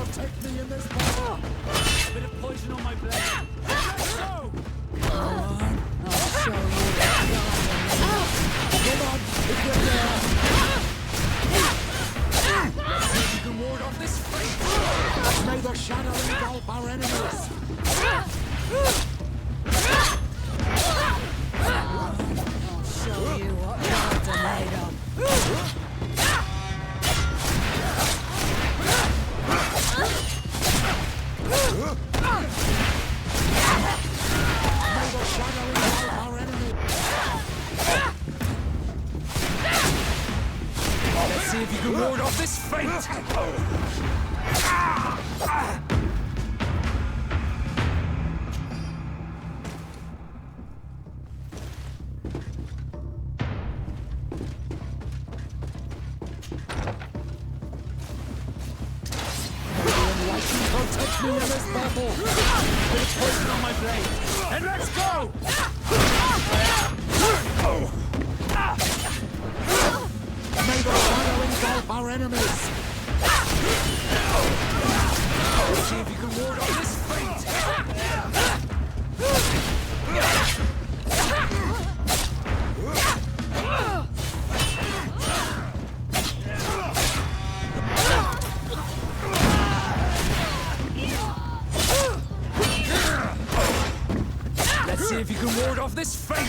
protect me in this battle. A bit of poison on my blade. Let's go! Come on, I'll show you Come on, if you're there. Let's see if you can ward off this fate. May the shadow engulf our enemies. I'll show you what gods are made of. May the shadow engulf our enemies. Let's see if you can ward off this fate. Protect me in this battle. Bit of poison on my blade. And let's go! May the shadow engulf our enemies. Let's see if you can ward off this fate. Let's see if you can ward off this fate.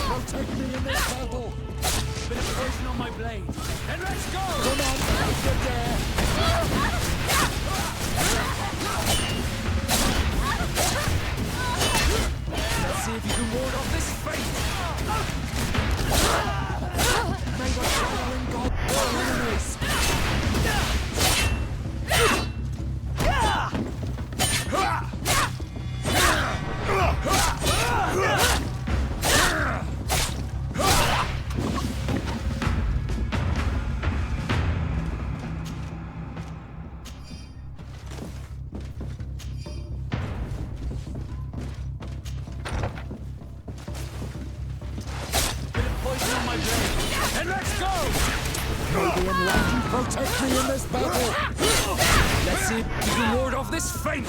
Protect me in this battle. Bit of poison on my blade. And let's go! Come on, if you're there. Let's see if you can ward off this fate. May the shadow engulf our enemies. And let's go! May the enlightened protect me in this battle. Let's see if you can ward off this fate.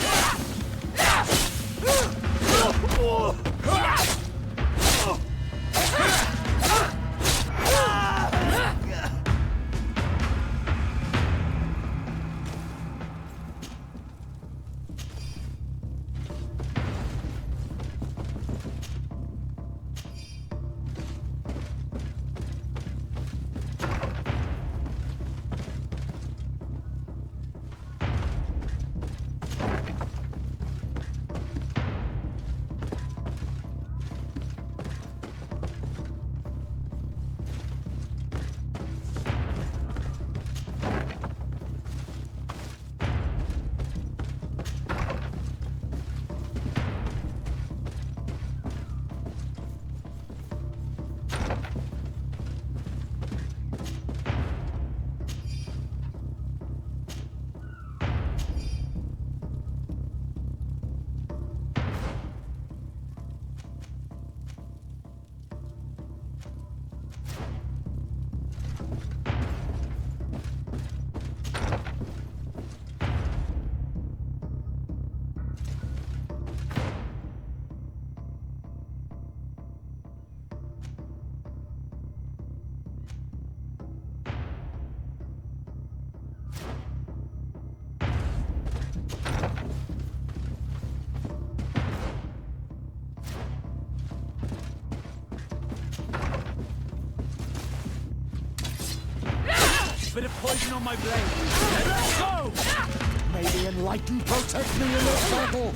bit of poison on my blade. Let's go! May the enlightened protect me in this battle!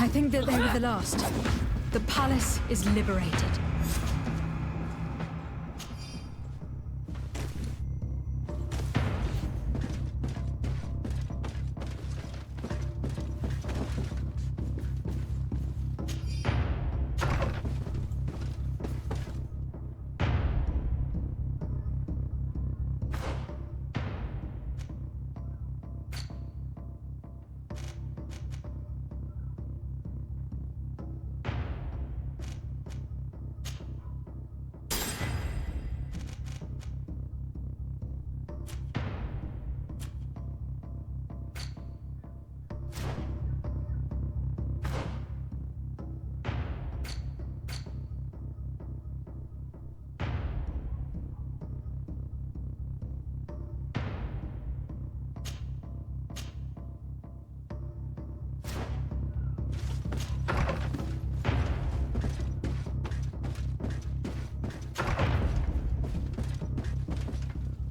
I think that they were the last. The palace is liberated.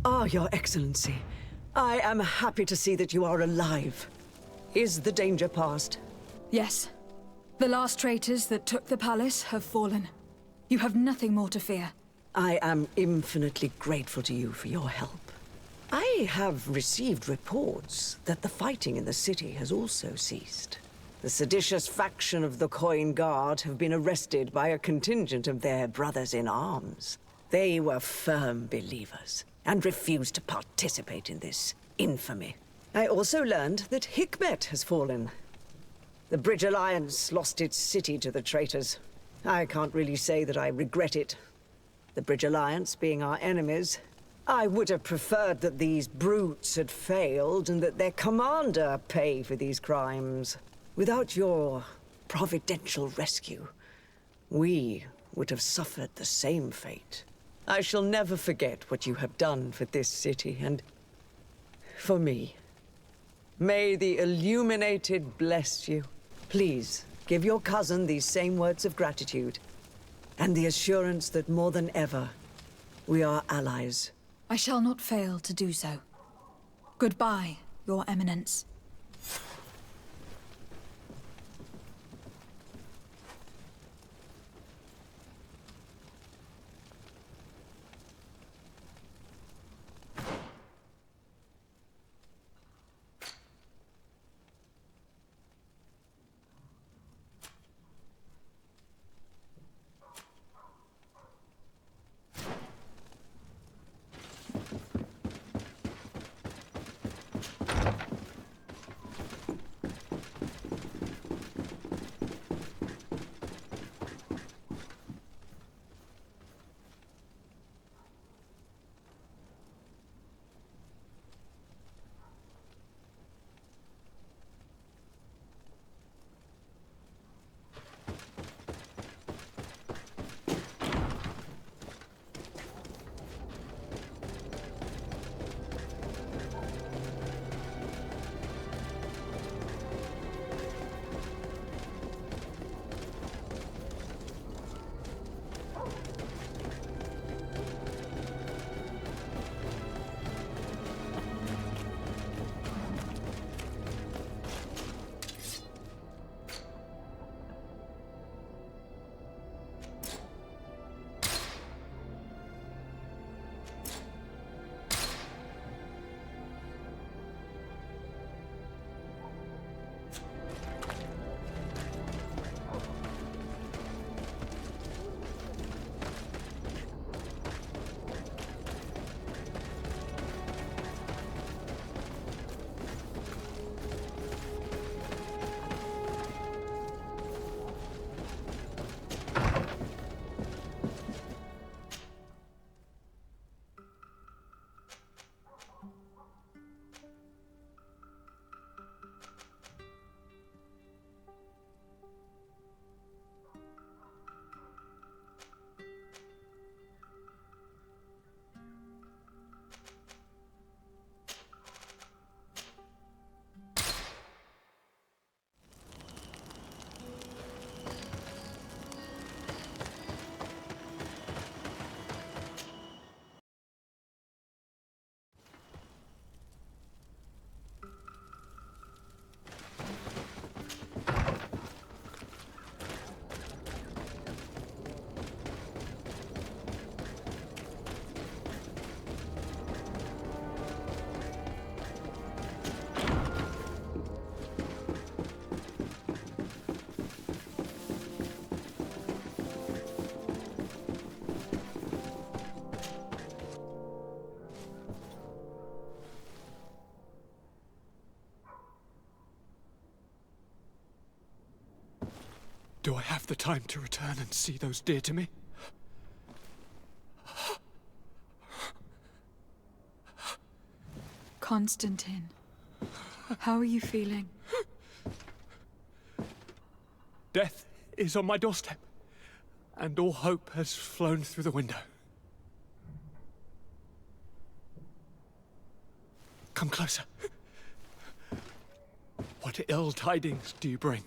Ah, Your Excellency. I am happy to see that you are alive. Is the danger past? Yes. The last traitors that took the palace have fallen. You have nothing more to fear. I am infinitely grateful to you for your help. I have received reports that the fighting in the city has also ceased. The seditious faction of the Coin Guard have been arrested by a contingent of their brothers in arms. They were firm believers and refused to participate in this infamy. I also learned that Hikmet has fallen. The Bridge Alliance lost its city to the traitors. I can't really say that I regret it. The Bridge Alliance being our enemies, I would have preferred that these brutes had failed and that their commander pay for these crimes. Without your providential rescue, we would have suffered the same fate. I shall never forget what you have done for this city and for me. May the Illuminated bless you. Please, give your cousin these same words of gratitude and the assurance that more than ever, we are allies. I shall not fail to do so. Goodbye, Your Eminence. Do I have the time to return and see those dear to me? Constantine, how are you feeling? Death is on my doorstep, and all hope has flown through the window. Come closer. What ill tidings do you bring?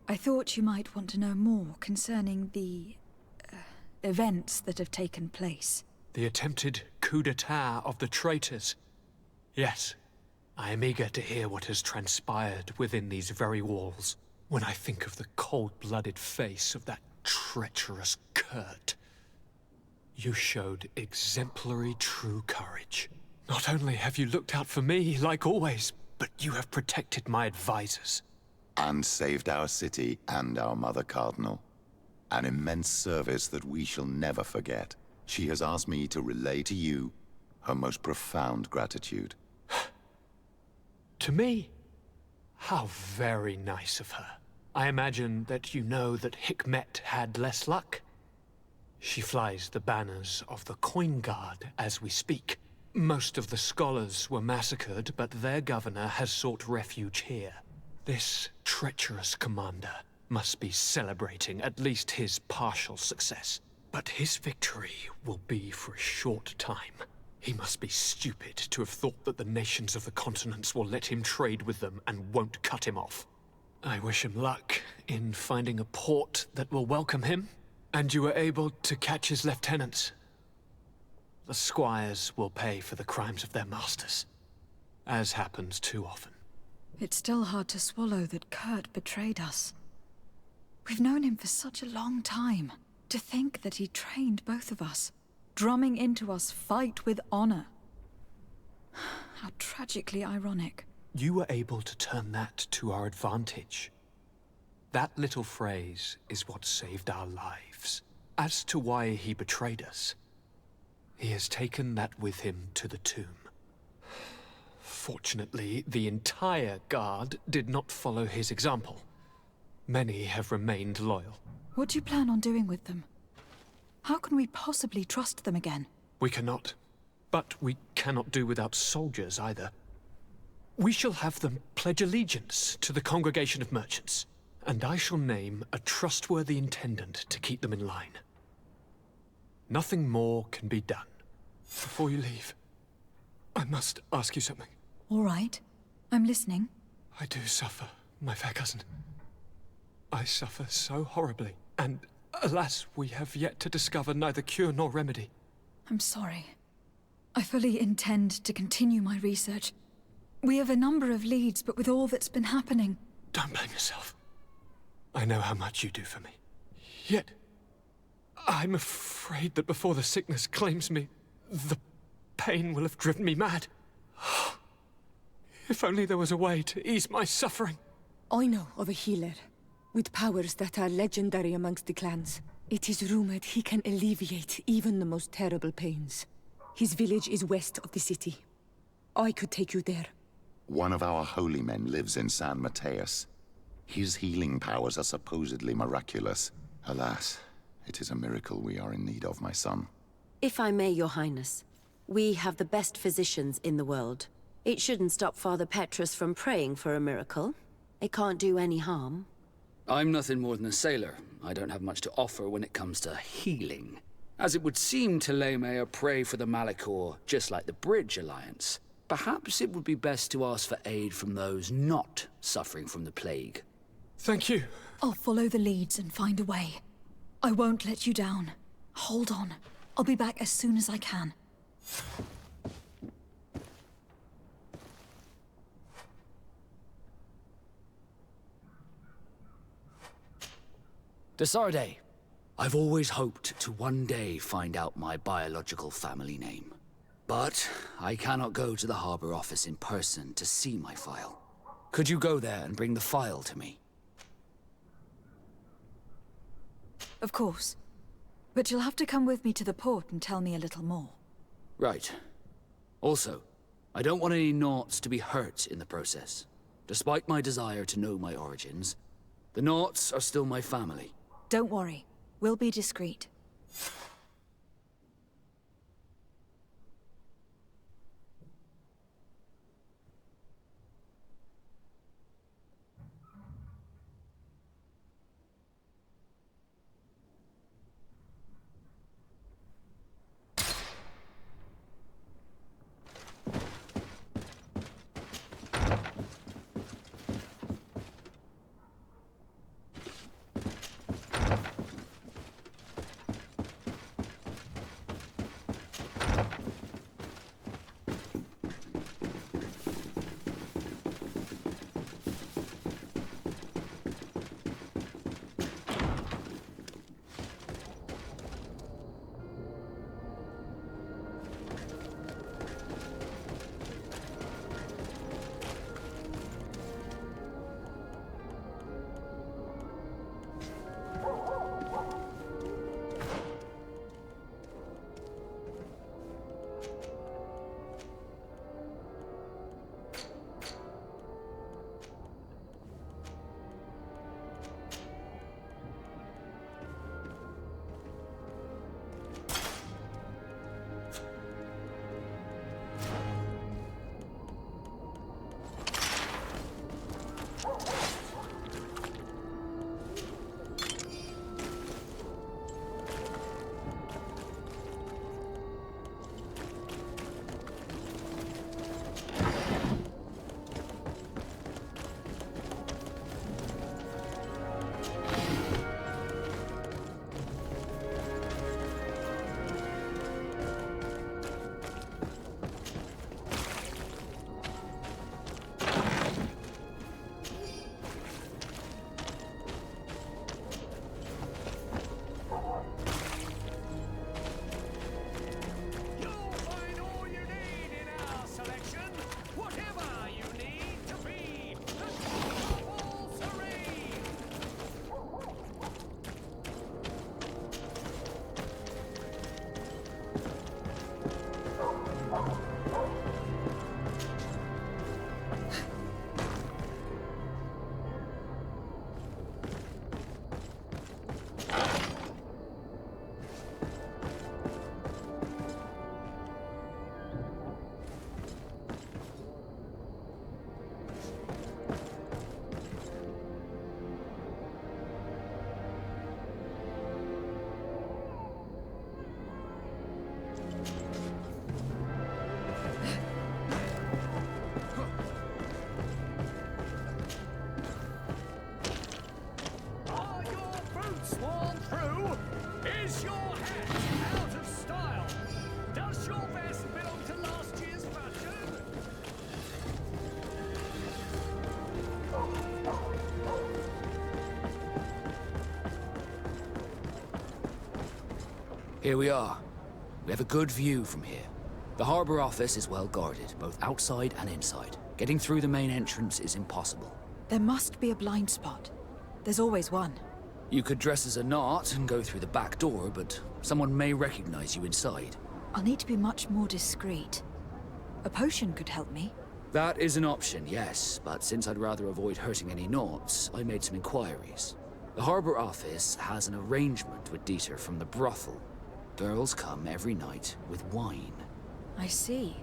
I thought you might want to know more concerning the events that have taken place. The attempted coup d'etat of the traitors. Yes, I am eager to hear what has transpired within these very walls. When I think of the cold-blooded face of that treacherous Kurt. You showed exemplary true courage. Not only have you looked out for me, like always, but you have protected my advisors. And saved our city and our Mother Cardinal. An immense service that we shall never forget. She has asked me to relay to you her most profound gratitude. To me? How very nice of her. I imagine that you know that Hikmet had less luck. She flies the banners of the Coin Guard as we speak. Most of the scholars were massacred, but their governor has sought refuge here. This treacherous commander must be celebrating at least his partial success. But his victory will be for a short time. He must be stupid to have thought that the nations of the continents will let him trade with them and won't cut him off. I wish him luck in finding a port that will welcome him, and you were able to catch his lieutenants. The squires will pay for the crimes of their masters, as happens too often. It's still hard to swallow that Kurt betrayed us. We've known him for such a long time. To think that he trained both of us, drumming into us fight with honor. How tragically ironic. You were able to turn that to our advantage. That little phrase is what saved our lives. As to why he betrayed us, he has taken that with him to the tomb. Fortunately, the entire guard did not follow his example. Many have remained loyal. What do you plan on doing with them? How can we possibly trust them again? We cannot. But we cannot do without soldiers either. We shall have them pledge allegiance to the Congregation of Merchants, and I shall name a trustworthy intendant to keep them in line. Nothing more can be done. Before you leave, I must ask you something. All right. I'm listening. I do suffer, my fair cousin. I suffer so horribly, and alas, we have yet to discover neither cure nor remedy. I'm sorry. I fully intend to continue my research. We have a number of leads, but with all that's been happening... Don't blame yourself. I know how much you do for me. Yet, I'm afraid that before the sickness claims me, the pain will have driven me mad. If only there was a way to ease my suffering. I know of a healer, with powers that are legendary amongst the clans. It is rumored he can alleviate even the most terrible pains. His village is west of the city. I could take you there. One of our holy men lives in San Mateus. His healing powers are supposedly miraculous. Alas, it is a miracle we are in need of, my son. If I may, Your Highness, we have the best physicians in the world. It shouldn't stop Father Petrus from praying for a miracle. It can't do any harm. I'm nothing more than a sailor. I don't have much to offer when it comes to healing. As it would seem Telemea pray for the Malachor, just like the Bridge Alliance. Perhaps it would be best to ask for aid from those not suffering from the plague. Thank you. I'll follow the leads and find a way. I won't let you down. Hold on. I'll be back as soon as I can. Desarde, I've always hoped to one day find out my biological family name. But I cannot go to the harbor office in person to see my file. Could you go there and bring the file to me? Of course. But you'll have to come with me to the port and tell me a little more. Right. Also, I don't want any Naughts to be hurt in the process. Despite my desire to know my origins, The Naughts are still my family. Don't worry. We'll be discreet. Here we are. We have a good view from here. The harbor office is well guarded, both outside and inside. Getting through the main entrance is impossible. There must be a blind spot. There's always one. You could dress as a Naut and go through the back door, but someone may recognize you inside. I'll need to be much more discreet. A potion could help me. That is an option, yes, but since I'd rather avoid hurting any Nauts, I made some inquiries. The harbor office has an arrangement with Dieter from the brothel. Girls come every night with wine. I see.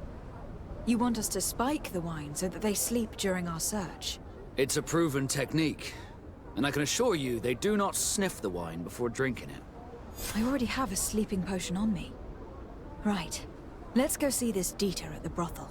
You want us to spike the wine so that they sleep during our search? It's a proven technique, and I can assure you they do not sniff the wine before drinking it. I already have a sleeping potion on me. Right. Let's go see this Dieter at the brothel.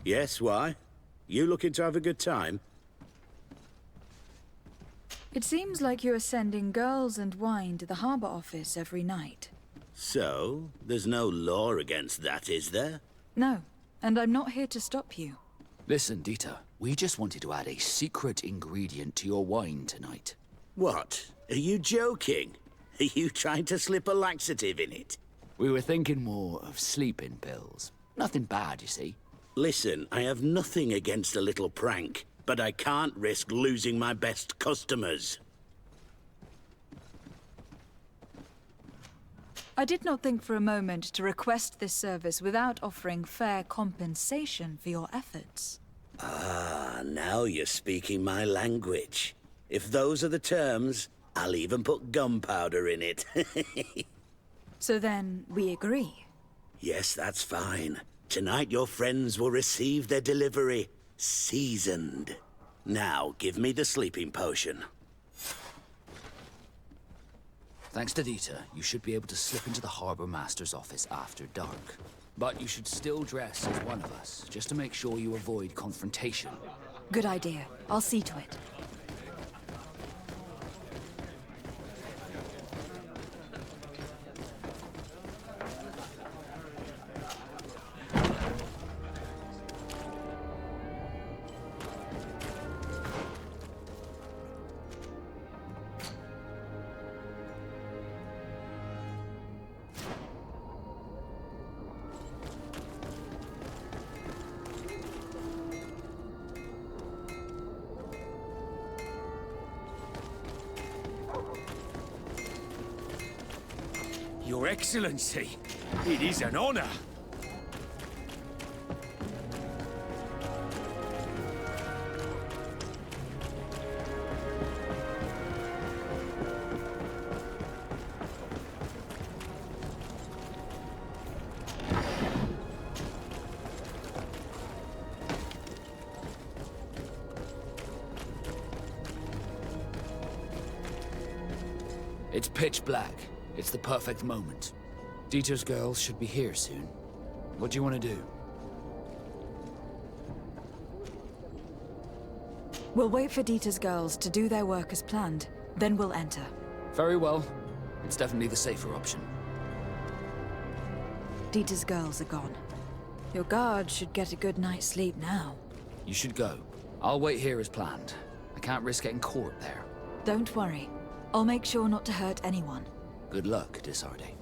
Yes, why? You looking to have a good time? It seems like you are sending girls and wine to the harbor office every night. So, there's no law against that, is there? No, and I'm not here to stop you. Listen, Dieter, we just wanted to add a secret ingredient to your wine tonight. What? Are you joking? Are you trying to slip a laxative in it? We were thinking more of sleeping pills. Nothing bad, you see. Listen, I have nothing against a little prank, but I can't risk losing my best customers. I did not think for a moment to request this service without offering fair compensation for your efforts. Ah, now you're speaking my language. If those are the terms, I'll even put gunpowder in it. So then, we agree. Yes, that's fine. Tonight your friends will receive their delivery, seasoned. Now, give me the sleeping potion. Thanks to Dieter, you should be able to slip into the Harbor Master's office after dark. But you should still dress as one of us, just to make sure you avoid confrontation. Good idea. I'll see to it. Your Excellency, it is an honor. It's pitch black. It's the perfect moment. Dieter's girls should be here soon. What do you want to do? We'll wait for Dieter's girls to do their work as planned, then we'll enter. Very well. It's definitely the safer option. Dieter's girls are gone. Your guard should get a good night's sleep now. You should go. I'll wait here as planned. I can't risk getting caught there. Don't worry. I'll make sure not to hurt anyone. Good luck, Desarde.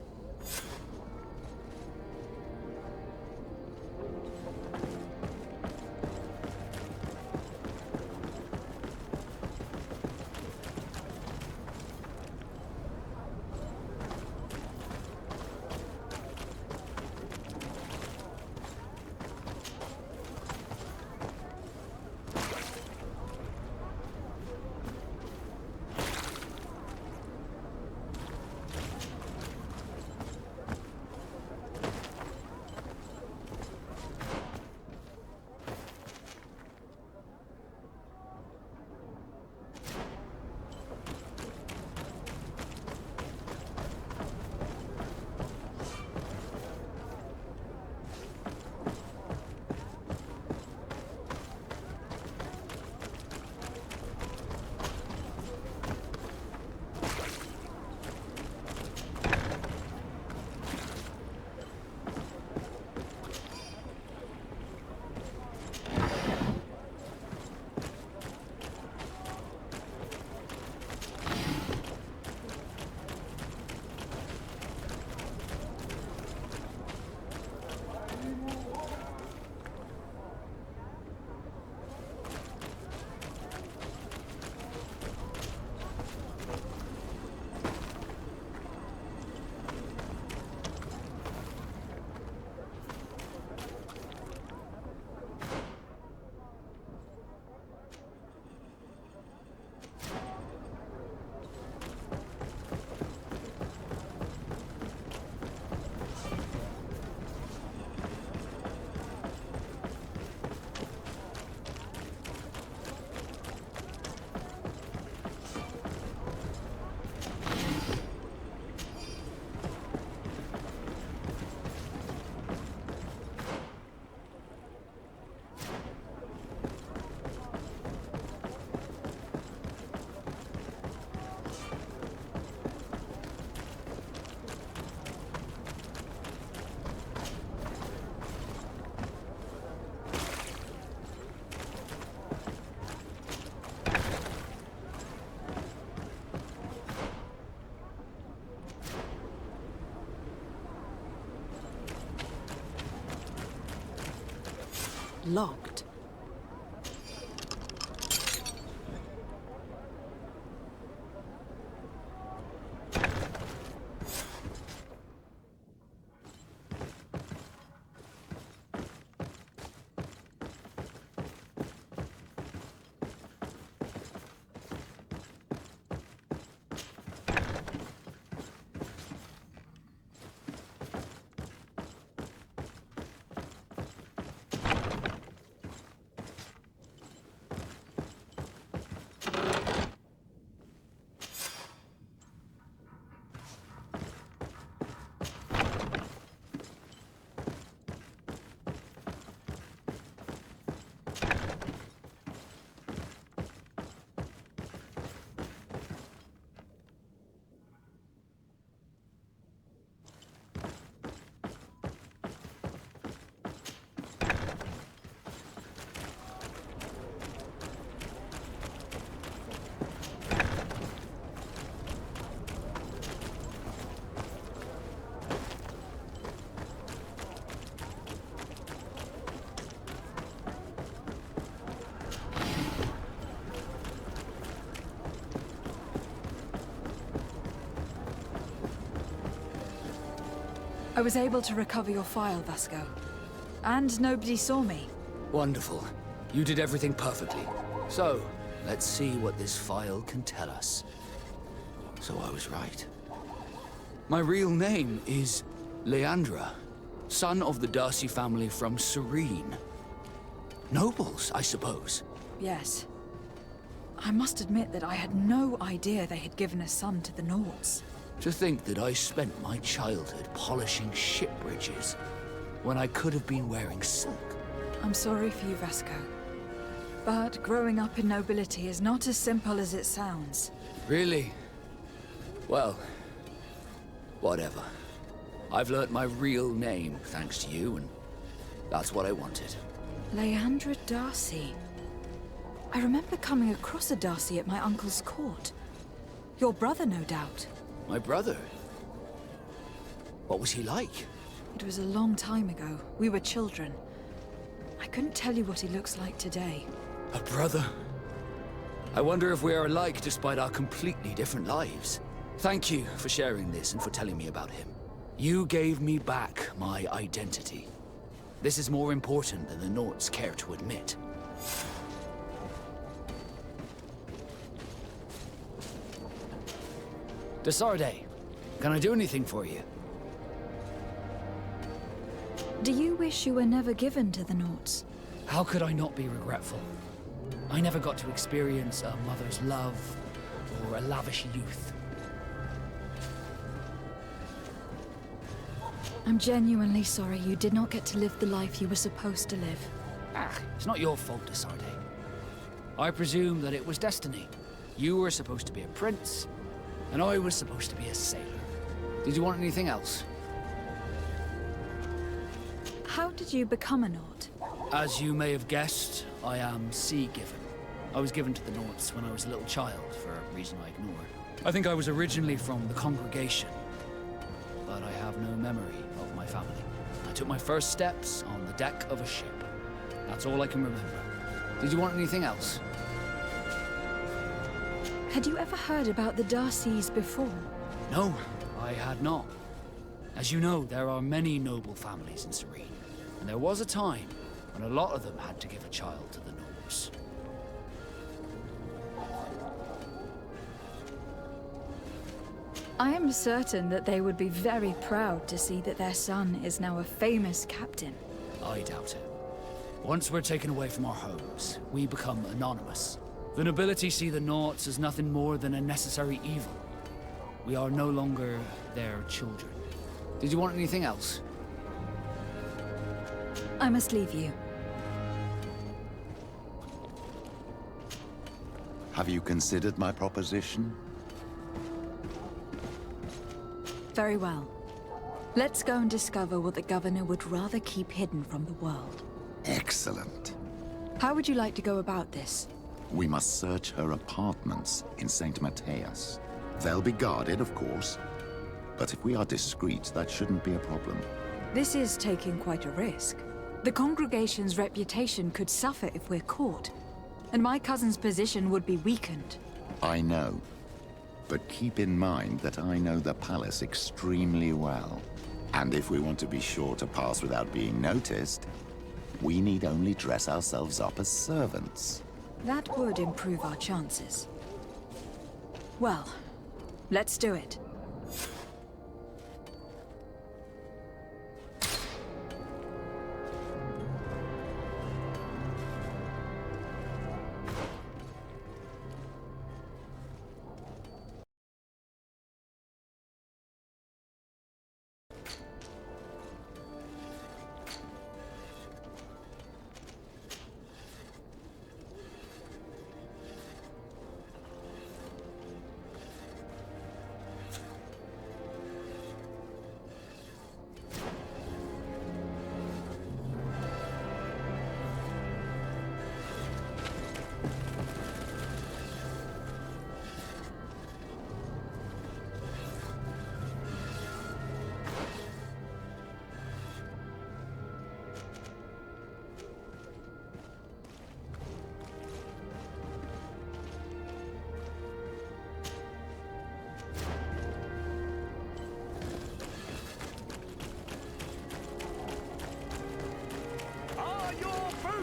locked. I was able to recover your file, Vasco. And nobody saw me. Wonderful. You did everything perfectly. So, let's see what this file can tell us. So I was right. My real name is Leandra, son of the Darcy family from Serene. Nobles, I suppose. Yes. I must admit that I had no idea they had given a son to the Nords. To think that I spent my childhood polishing ship bridges when I could have been wearing silk. I'm sorry for you, Vasco. But growing up in nobility is not as simple as it sounds. Really? Well, whatever. I've learnt my real name thanks to you, and that's what I wanted. Leandra Darcy. I remember coming across a Darcy at my uncle's court. Your brother, no doubt. My brother? What was he like? It was a long time ago. We were children. I couldn't tell you what he looks like today. A brother? I wonder if we are alike despite our completely different lives. Thank you for sharing this and for telling me about him. You gave me back my identity. This is more important than the Nords care to admit. Desarde, can I do anything for you? Do you wish you were never given to the Nords? How could I not be regretful? I never got to experience a mother's love or a lavish youth. I'm genuinely sorry you did not get to live the life you were supposed to live. It's not your fault, Desarde. I presume that it was destiny. You were supposed to be a prince, and I was supposed to be a sailor. Did you want anything else? How did you become a Nord? As you may have guessed, I am sea-given. I was given to the Nords when I was a little child, for a reason I ignore. I think I was originally from the congregation, but I have no memory of my family. I took my first steps on the deck of a ship. That's all I can remember. Did you want anything else? Had you ever heard about the Darcys before? No, I had not. As you know, there are many noble families in Serene, and there was a time when a lot of them had to give a child to the Nords. I am certain that they would be very proud to see that their son is now a famous captain. I doubt it. Once we're taken away from our homes, we become anonymous. The nobility see the Nords as nothing more than a necessary evil. We are no longer their children. Did you want anything else? I must leave you. Have you considered my proposition? Very well. Let's go and discover what the governor would rather keep hidden from the world. Excellent. How would you like to go about this? We must search her apartments in St. Matthias. They'll be guarded, of course. But if we are discreet, that shouldn't be a problem. This is taking quite a risk. The congregation's reputation could suffer if we're caught, and my cousin's position would be weakened. I know. But keep in mind that I know the palace extremely well. And if we want to be sure to pass without being noticed, we need only dress ourselves up as servants. That would improve our chances. Well, let's do it.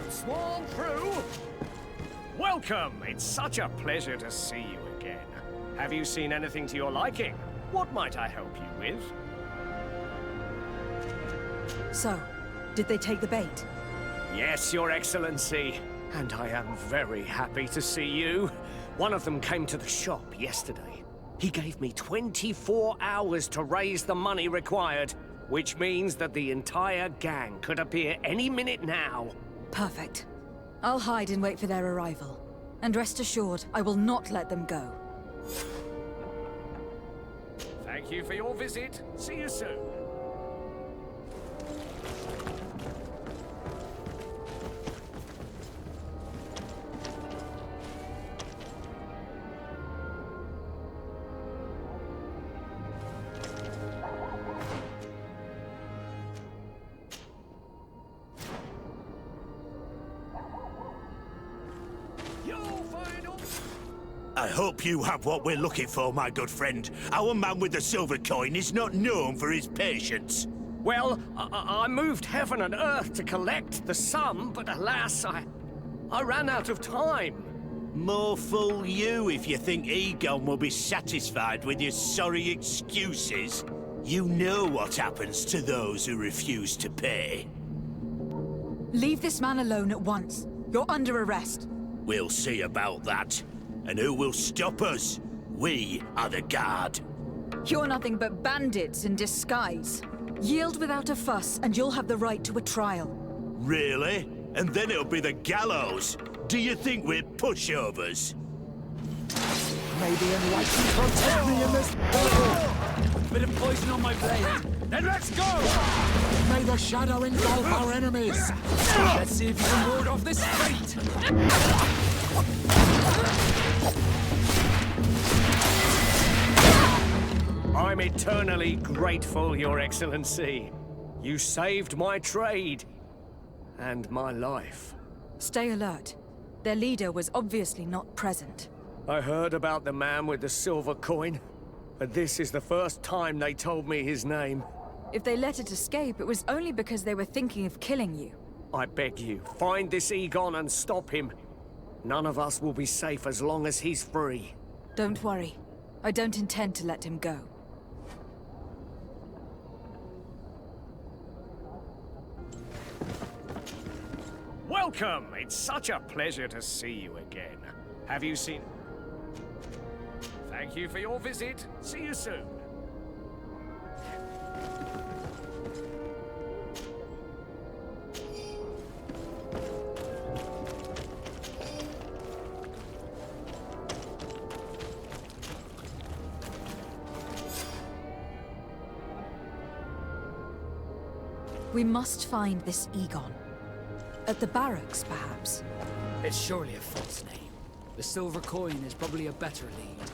Swarm through. Welcome! It's such a pleasure to see you again. Have you seen anything to your liking? What might I help you with? So, did they take the bait? Yes, Your Excellency. And I am very happy to see you. One of them came to the shop yesterday. He gave me 24 hours to raise the money required, which means that the entire gang could appear any minute now. Perfect. I'll hide and wait for their arrival. And rest assured, I will not let them go. Thank you for your visit. See you soon. I hope you have what we're looking for, my good friend. Our man with the silver coin is not known for his patience. Well, I moved heaven and earth to collect the sum, but alas, I ran out of time. More fool you if you think Egon will be satisfied with your sorry excuses. You know what happens to those who refuse to pay. Leave this man alone at once. You're under arrest. We'll see about that. And who will stop us? We are the guard. You're nothing but bandits in disguise. Yield without a fuss, and you'll have the right to a trial. Really? And then it'll be the gallows. Do you think we're pushovers? Maybe enlighten protect me in this battle. Bit of poison on my blade. Then let's go! May the shadow engulf our enemies. Let's see if you can ward off this fate. I'm eternally grateful, Your Excellency. You saved my trade. And my life. Stay alert. Their leader was obviously not present. I heard about the man with the silver coin, but this is the first time they told me his name. If they let it escape, it was only because they were thinking of killing you. I beg you, find this Egon and stop him. None of us will be safe as long as he's free. Don't worry. I don't intend to let him go. Welcome! It's such a pleasure to see you again. Have you seen... Thank you for your visit. See you soon. We must find this Egon. At the barracks, perhaps? It's surely a false name. The silver coin is probably a better lead.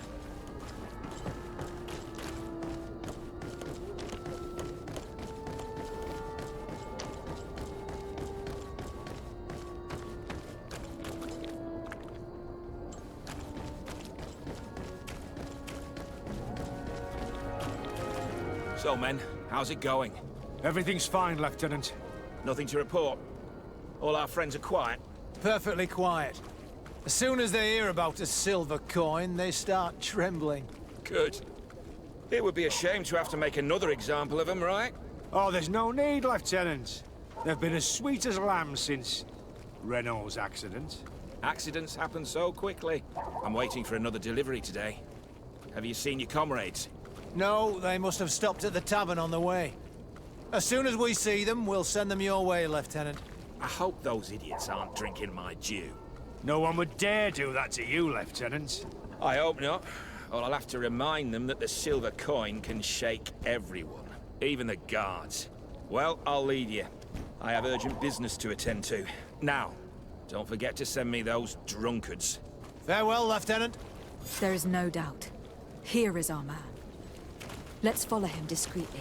So, men, how's it going? Everything's fine, Lieutenant. Nothing to report? All our friends are quiet? Perfectly quiet. As soon as they hear about a silver coin, they start trembling. Good. It would be a shame to have to make another example of them, right? Oh, there's no need, Lieutenant. They've been as sweet as lambs since Renault's accident. Accidents happen so quickly. I'm waiting for another delivery today. Have you seen your comrades? No, they must have stopped at the tavern on the way. As soon as we see them, we'll send them your way, Lieutenant. I hope those idiots aren't drinking my dew. No one would dare do that to you, Lieutenant. I hope not. Or I'll have to remind them that the silver coin can shake everyone, even the guards. Well, I'll lead you. I have urgent business to attend to. Now, don't forget to send me those drunkards. Farewell, Lieutenant. There is no doubt. Here is our man. Let's follow him discreetly.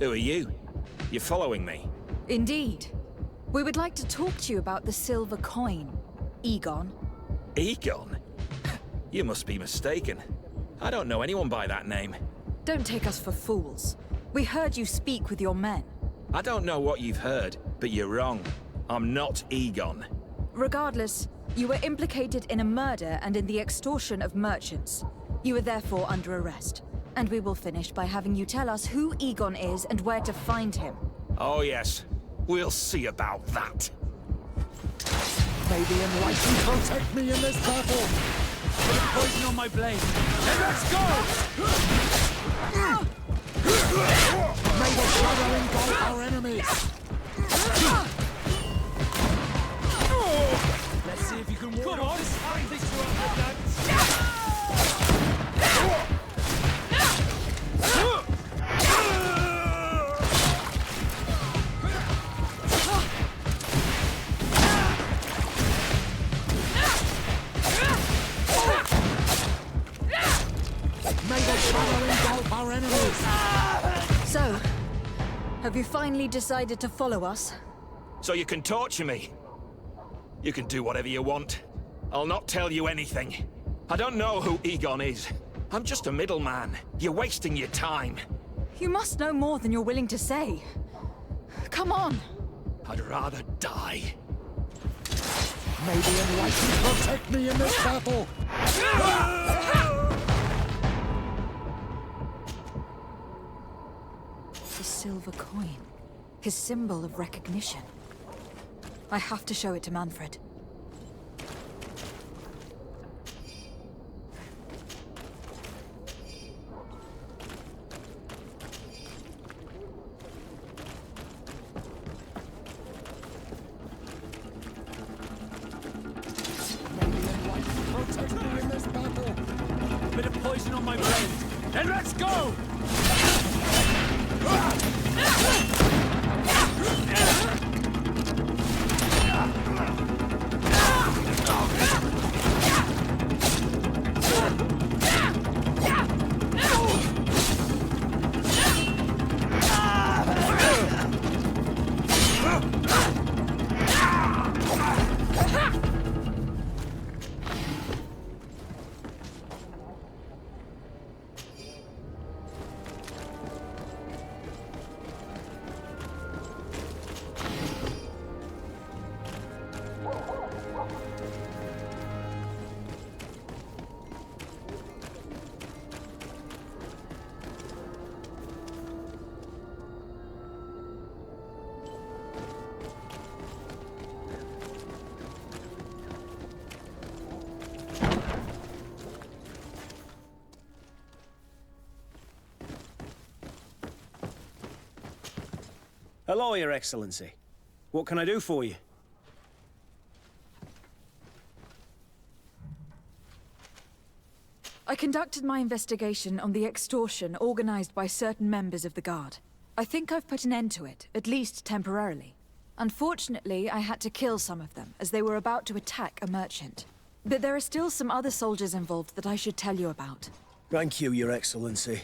Who are you? You're following me? Indeed. We would like to talk to you about the silver coin, Egon. Egon? You must be mistaken. I don't know anyone by that name. Don't take us for fools. We heard you speak with your men. I don't know what you've heard, but you're wrong. I'm not Egon. Regardless, you were implicated in a murder and in the extortion of merchants. You are therefore under arrest. And we will finish by having you tell us who Egon is and where to find him. Oh yes, we'll see about that. May the enlightened protect me in this battle! Put poison on my blade. Then let's go! May the shadow engulf our enemies! Let's see if you can ward off this fight. May the shadow engulf our enemies! So, have you finally decided to follow us? So you can torture me. You can do whatever you want. I'll not tell you anything. I don't know who Egon is. I'm just a middleman. You're wasting your time. You must know more than you're willing to say. Come on. I'd rather die. May the enlightened protect me in this battle! The silver coin. His symbol of recognition. I have to show it to Manfred. Protect me in this battle! Bit of poison on my blade. Then let's go! Hello, Your Excellency. What can I do for you? I conducted my investigation on the extortion organized by certain members of the Guard. I think I've put an end to it, at least temporarily. Unfortunately, I had to kill some of them, as they were about to attack a merchant. But there are still some other soldiers involved that I should tell you about. Thank you, Your Excellency.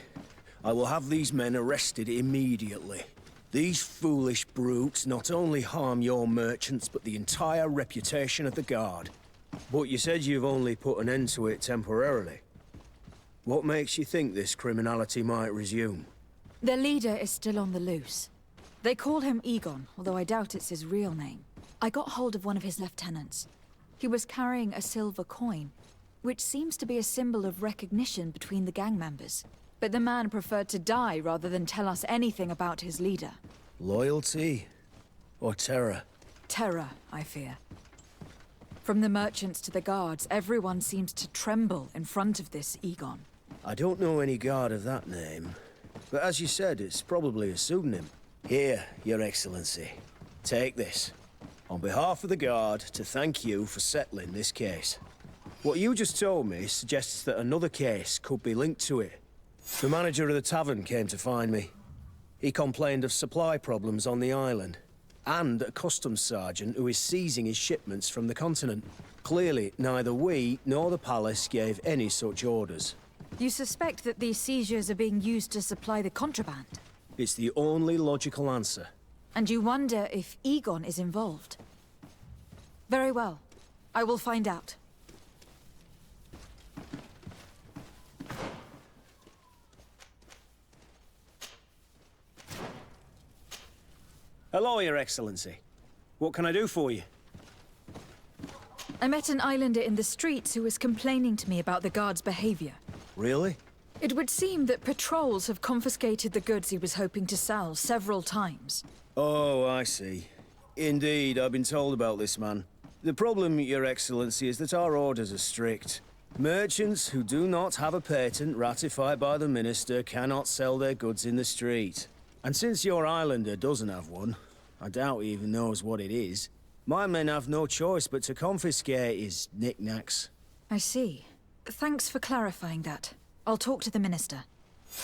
I will have these men arrested immediately. These foolish brutes not only harm your merchants, but the entire reputation of the Guard. But you said you've only put an end to it temporarily. What makes you think this criminality might resume? Their leader is still on the loose. They call him Egon, although I doubt it's his real name. I got hold of one of his lieutenants. He was carrying a silver coin, which seems to be a symbol of recognition between the gang members. But the man preferred to die rather than tell us anything about his leader. Loyalty? Or terror? Terror, I fear. From the merchants to the guards, everyone seems to tremble in front of this Egon. I don't know any guard of that name. But as you said, it's probably a pseudonym. Here, Your Excellency. Take this. On behalf of the Guard, to thank you for settling this case. What you just told me suggests that another case could be linked to it. The manager of the tavern came to find me. He complained of supply problems on the island, and a customs sergeant who is seizing his shipments from the continent. Clearly, neither we nor the palace gave any such orders. You suspect that these seizures are being used to supply the contraband? It's the only logical answer. And you wonder if Egon is involved? Very well. I will find out. Hello, Your Excellency. What can I do for you? I met an islander in the streets who was complaining to me about the guard's behavior. Really? It would seem that patrols have confiscated the goods he was hoping to sell several times. Oh, I see. Indeed, I've been told about this man. The problem, Your Excellency, is that our orders are strict. Merchants who do not have a patent ratified by the Minister cannot sell their goods in the street. And since your islander doesn't have one, I doubt he even knows what it is, my men have no choice but to confiscate his knickknacks. I see. Thanks for clarifying that. I'll talk to the Minister.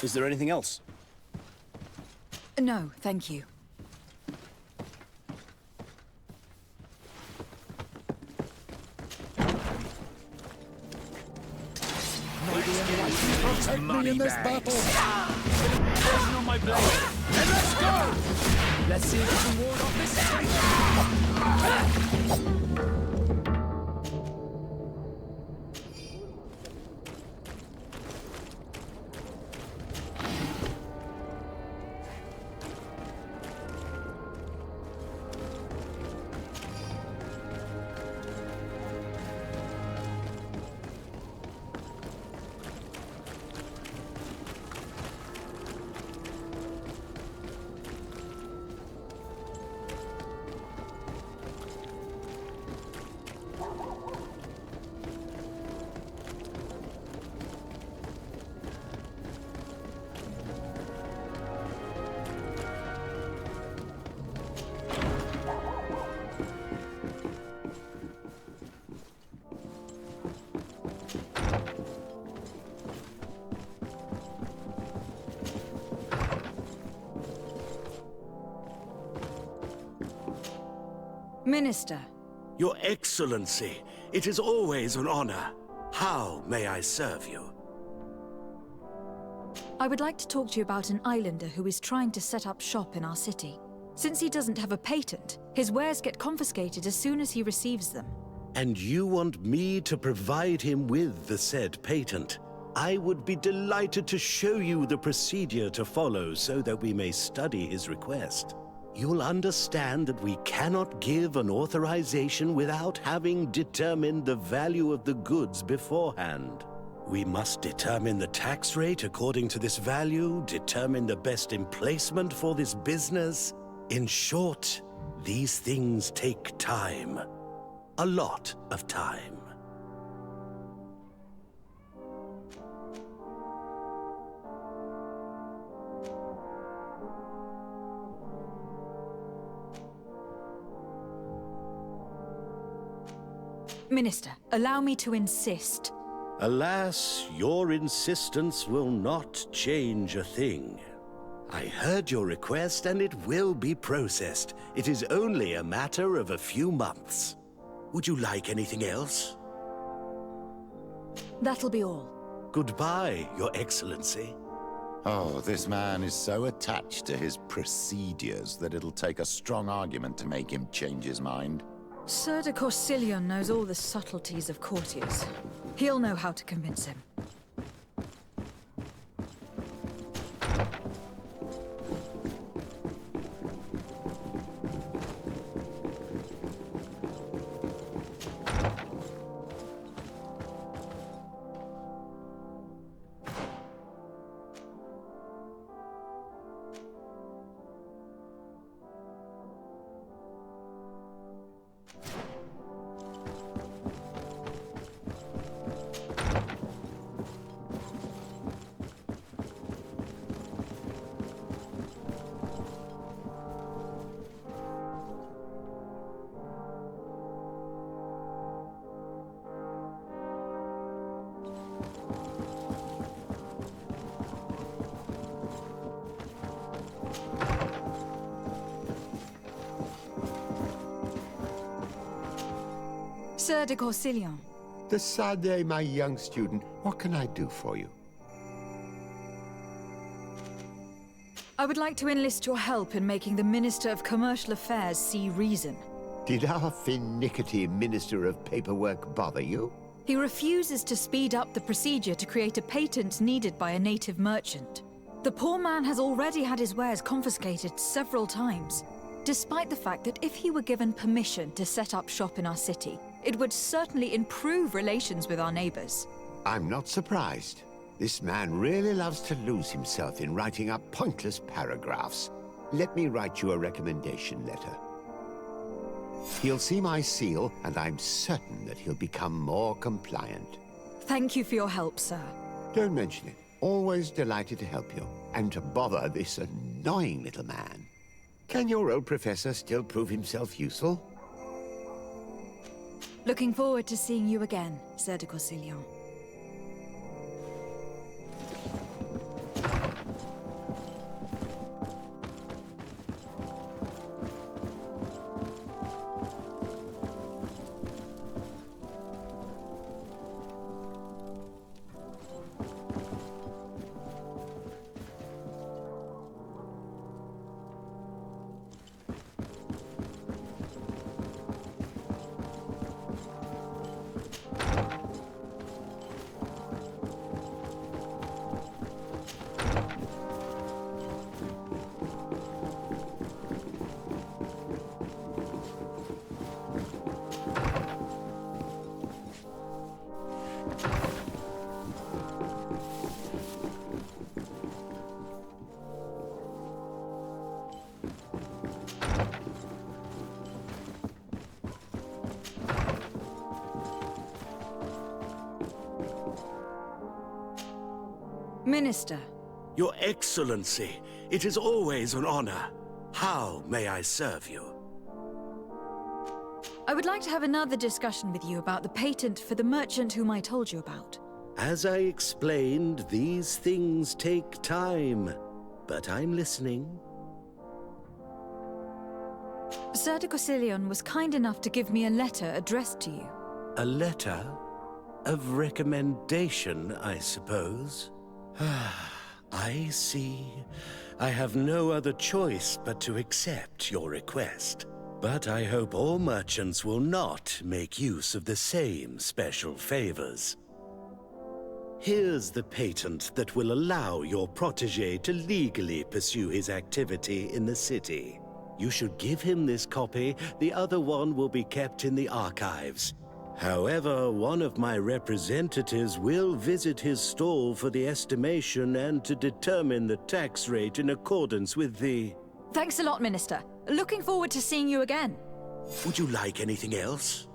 Is there anything else? No, thank you. Protect me in this battle! On my blade! And let's go! Let's see if we can ward off this. Minister. Your Excellency, it is always an honor. How may I serve you? I would like to talk to you about an islander who is trying to set up shop in our city. Since he doesn't have a patent, his wares get confiscated as soon as he receives them. And you want me to provide him with the said patent? I would be delighted to show you the procedure to follow so that we may study his request. You'll understand that we cannot give an authorization without having determined the value of the goods beforehand. We must determine the tax rate according to this value, determine the best emplacement for this business. In short, these things take time. A lot of time. Minister, allow me to insist. Alas, your insistence will not change a thing. I heard your request and it will be processed. It is only a matter of a few months. Would you like anything else? That'll be all. Goodbye, Your Excellency. Oh, this man is so attached to his procedures that it'll take a strong argument to make him change his mind. Sir de Corsilion knows all the subtleties of courtiers. He'll know how to convince him. Sir de Corsilion. Decidez, my young student, what can I do for you? I would like to enlist your help in making the Minister of Commercial Affairs see reason. Did our finicky Minister of Paperwork bother you? He refuses to speed up the procedure to create a patent needed by a native merchant. The poor man has already had his wares confiscated several times, despite the fact that if he were given permission to set up shop in our city, it would certainly improve relations with our neighbors. I'm not surprised. This man really loves to lose himself in writing up pointless paragraphs. Let me write you a recommendation letter. He'll see my seal, and I'm certain that he'll become more compliant. Thank you for your help, sir. Don't mention it. Always delighted to help you, and to bother this annoying little man. Can your old professor still prove himself useful? Looking forward to seeing you again, Sir de Corsilion. Minister. Your Excellency, it is always an honor. How may I serve you? I would like to have another discussion with you about the patent for the merchant whom I told you about. As I explained, these things take time, but I'm listening. Sir de Corsilion was kind enough to give me a letter addressed to you. A letter? Of recommendation, I suppose? I see. I have no other choice but to accept your request. But I hope all merchants will not make use of the same special favors. Here's the patent that will allow your protege to legally pursue his activity in the city. You should give him this copy. The other one will be kept in the archives. However, one of my representatives will visit his stall for the estimation and to determine the tax rate in accordance with the... Thanks a lot, Minister. Looking forward to seeing you again. Would you like anything else?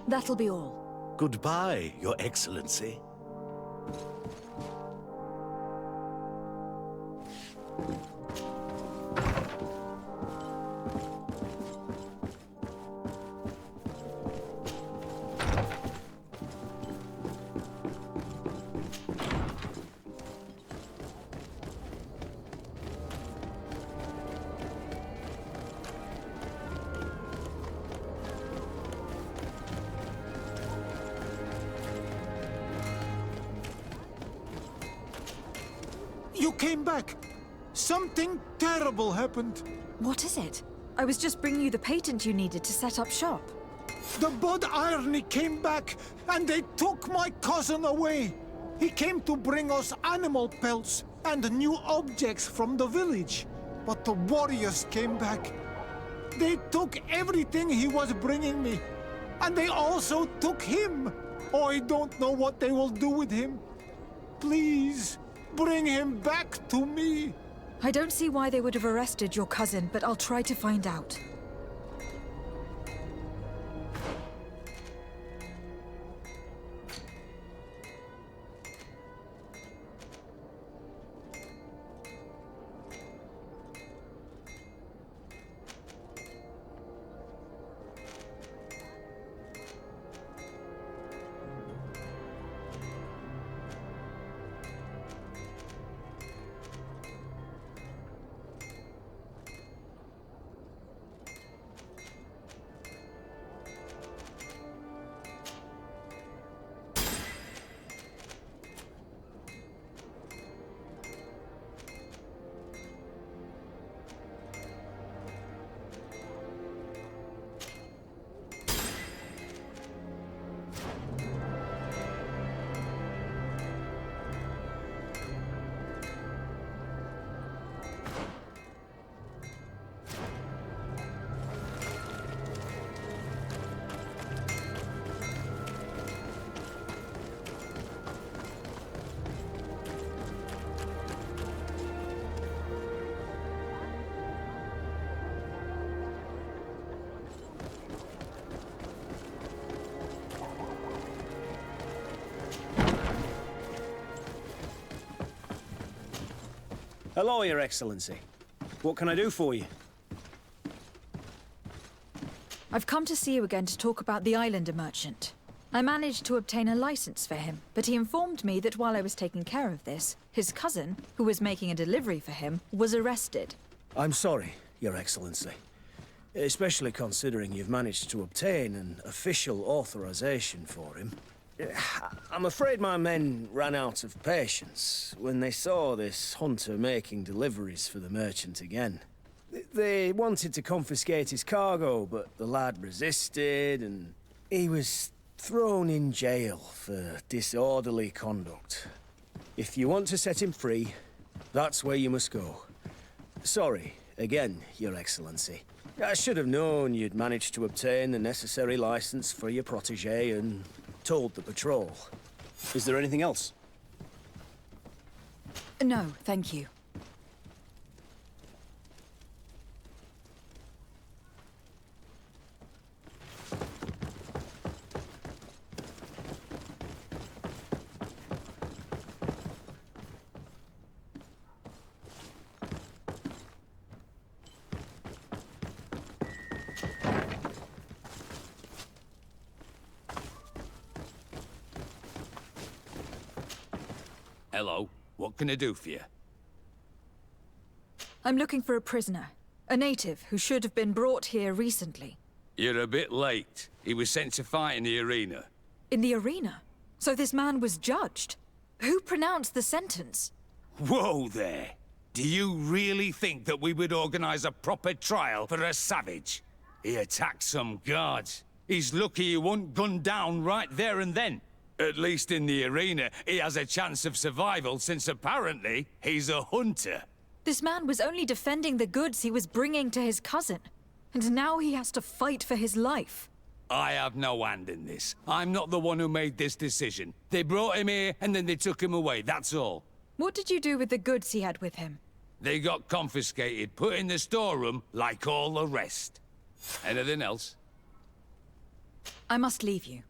That'll be all. Goodbye, Your Excellency. You came back! Something terrible happened. What is it? I was just bringing you the patent you needed to set up shop. The Bud Irony came back, and they took my cousin away. He came to bring us animal pelts and new objects from the village. But the warriors came back. They took everything he was bringing me. And they also took him. Oh, I don't know what they will do with him. Please, bring him back to me. I don't see why they would have arrested your cousin, but I'll try to find out. Hello, Your Excellency. What can I do for you? I've come to see you again to talk about the Islander merchant. I managed to obtain a license for him, but he informed me that while I was taking care of this, his cousin, who was making a delivery for him, was arrested. I'm sorry, Your Excellency. Especially considering you've managed to obtain an official authorization for him. I'm afraid my men ran out of patience when they saw this hunter making deliveries for the merchant again. They wanted to confiscate his cargo, but the lad resisted, and he was thrown in jail for disorderly conduct. If you want to set him free, that's where you must go. Sorry, again, Your Excellency. I should have known you'd managed to obtain the necessary license for your protégé and told the patrol. Is there anything else? No, thank you. Hello. What can I do for you? I'm looking for a prisoner. A native who should have been brought here recently. You're a bit late. He was sent to fight in the arena. In the arena? So this man was judged? Who pronounced the sentence? Whoa there! Do you really think that we would organize a proper trial for a savage? He attacked some guards. He's lucky he wasn't gunned down right there and then. At least in the arena, he has a chance of survival since apparently he's a hunter. This man was only defending the goods he was bringing to his cousin. And now he has to fight for his life. I have no hand in this. I'm not the one who made this decision. They brought him here and then they took him away, that's all. What did you do with the goods he had with him? They got confiscated, put in the storeroom like all the rest. Anything else? I must leave you.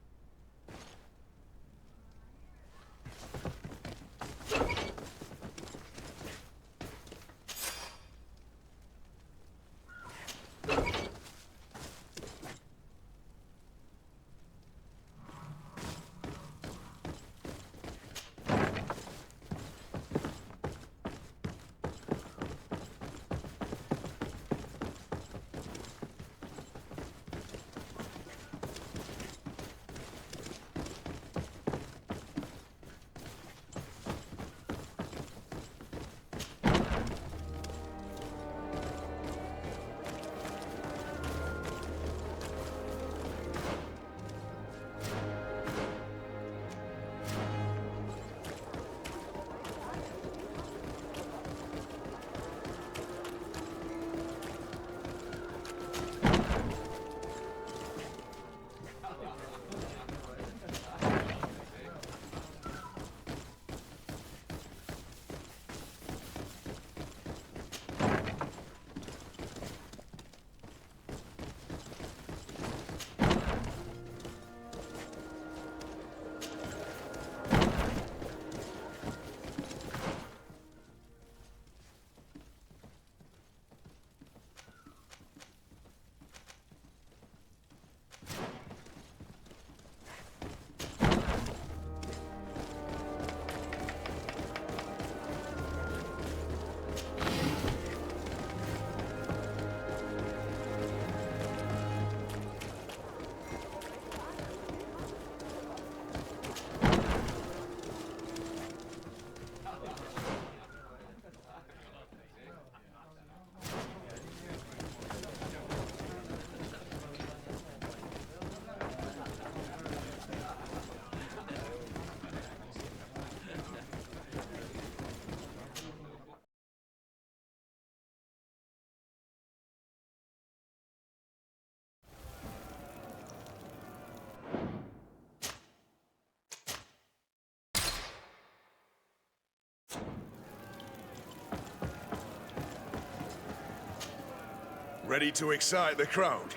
Ready to excite the crowd?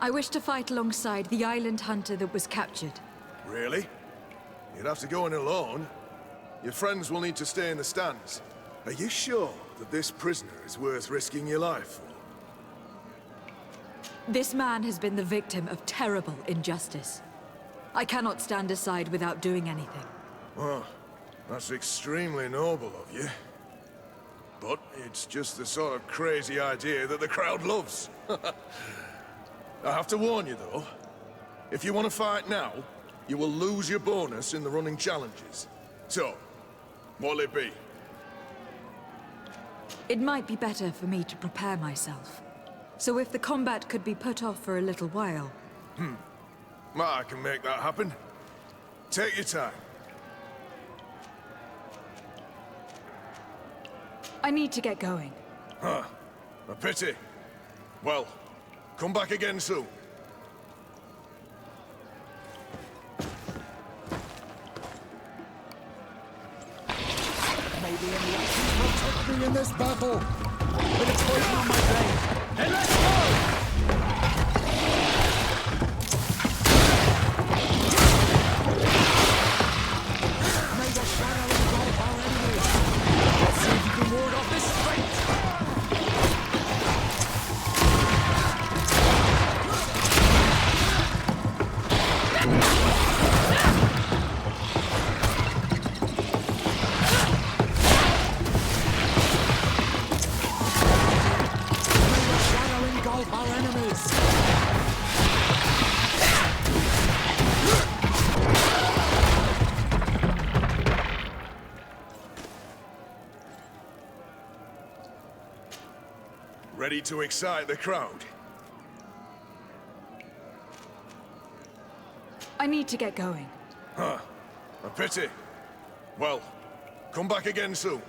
I wish to fight alongside the island hunter that was captured. Really? You'd have to go in alone. Your friends will need to stay in the stands. Are you sure that this prisoner is worth risking your life for? This man has been the victim of terrible injustice. I cannot stand aside without doing anything. Oh, that's extremely noble of you. But it's just the sort of crazy idea that the crowd loves. I have to warn you, though. If you want to fight now, you will lose your bonus in the running challenges. So, what'll it be? It might be better for me to prepare myself. So if the combat could be put off for a little while... I can make that happen. Take your time. I need to get going. Huh. A pity. Well, come back again soon. Maybe enlightenment will take me in this battle. But it's poison on my brain. And let's go! Ready to excite the crowd? I need to get going. Huh. A pity. Well, come back again soon.